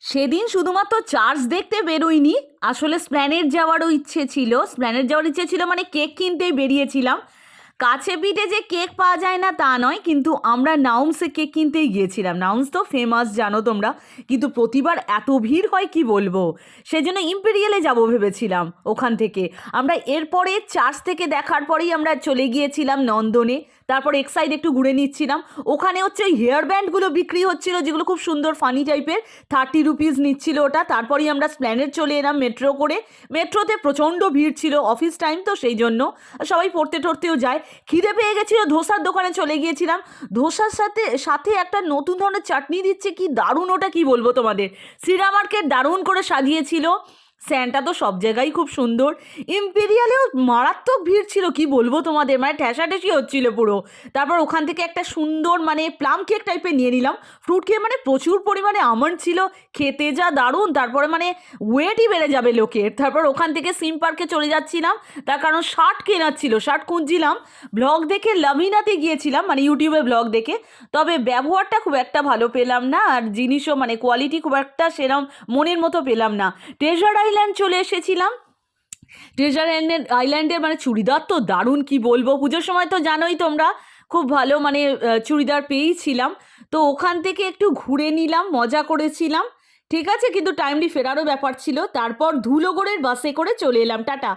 সেদিন শুধুমাত্র চার্চ দেখতে বেরোইনি, আসলে স্প্ল্যানেড যাওয়ারও ইচ্ছে ছিল। স্প্ল্যানেড যাওয়ার ইচ্ছে ছিল মানে কেক কিনতেই বেরিয়েছিলাম। কাছে পিঠে যে কেক পাওয়া যায় না তা নয়, কিন্তু আমরা নাউমসে কেক কিনতেই গিয়েছিলাম। নাউমস তো ফেমাস জানো তোমরা, কিন্তু প্রতিবার এত ভিড় হয় কি বলবো। সেজন্য ইম্পেরিয়ালে যাব ভেবেছিলাম। ওখান থেকে আমরা এরপরে চার্চ থেকে দেখার পরেই আমরা চলে গিয়েছিলাম নন্দনে। তারপর এক্সাইড একটু ঘুরে নিচ্ছিলাম। ওখানে হচ্ছে ওই হেয়ার ব্যান্ডগুলো বিক্রি হচ্ছিল, যেগুলো খুব সুন্দর ফানি টাইপের। 30 রুপিস নিচ্ছিল ওটা। তারপরেই আমরা স্প্ল্যানেড চলে এলাম মেট্রো করে। মেট্রোতে প্রচণ্ড ভিড় ছিল, অফিস টাইম তো সেই জন্য সবাই পড়তে টড়তেও যায়। খিদে পেয়ে গেছিল, ধোসার দোকানে চলে গিয়েছিলাম। ধোসার সাথে সাথে একটা নতুন ধরনের চাটনি দিচ্ছে, কি দারুণ, ওটা কি বলবো তোমাদের। শ্রীরা মার্কেট দারুণ করে সাজিয়েছিল। স্যান্টা তো সব জায়গায় খুব সুন্দর। ইম্পেরিয়ালেও মারাত্মক ভিড় ছিল, কি বলবো তোমাদের, মানে ঠেসাঠেসি হচ্ছিল পুরো। তারপর ওখান থেকে একটা সুন্দর মানে প্লাম কেক টাইপের নিয়ে নিলাম। ফ্রুট কেক মানে প্রচুর পরিমাণে আমন্ড ছিল, খেতে যা দারুণ। তারপরে মানে ওয়েটই বেড়ে যাবে লোকের। তারপর ওখান থেকে সিম পার্কে চলে যাচ্ছিলাম, তার কারণ শার্ট কেনার ছিল, শার্ট খুঁজছিলাম। ব্লগ দেখে লাভিনাতে গিয়েছিলাম, মানে ইউটিউবে ব্লগ দেখে। তবে ব্যবহারটা খুব একটা ভালো পেলাম না, আর জিনিসও মানে কোয়ালিটি খুব একটা সেরম মনের মতো পেলাম না। ট্রেজার আইল্যান্ড চলে এসেছিলাম। ট্রেজার আইল্যান্ডের মানে চুড়িদার তো দারুণ, কি বলবো। পুজোর সময় তো জানোই তোমরা, খুব ভালো মানে চুড়িদার পেয়েছিলাম। তো ওখান থেকে একটু ঘুরে নিলাম, মজা করেছিলাম। ঠিক আছে, কিন্তু টাইমলি ফেরারও ব্যাপার ছিল। তারপর ধুলোগড়ের বাসে করে চলে এলাম। টাটা।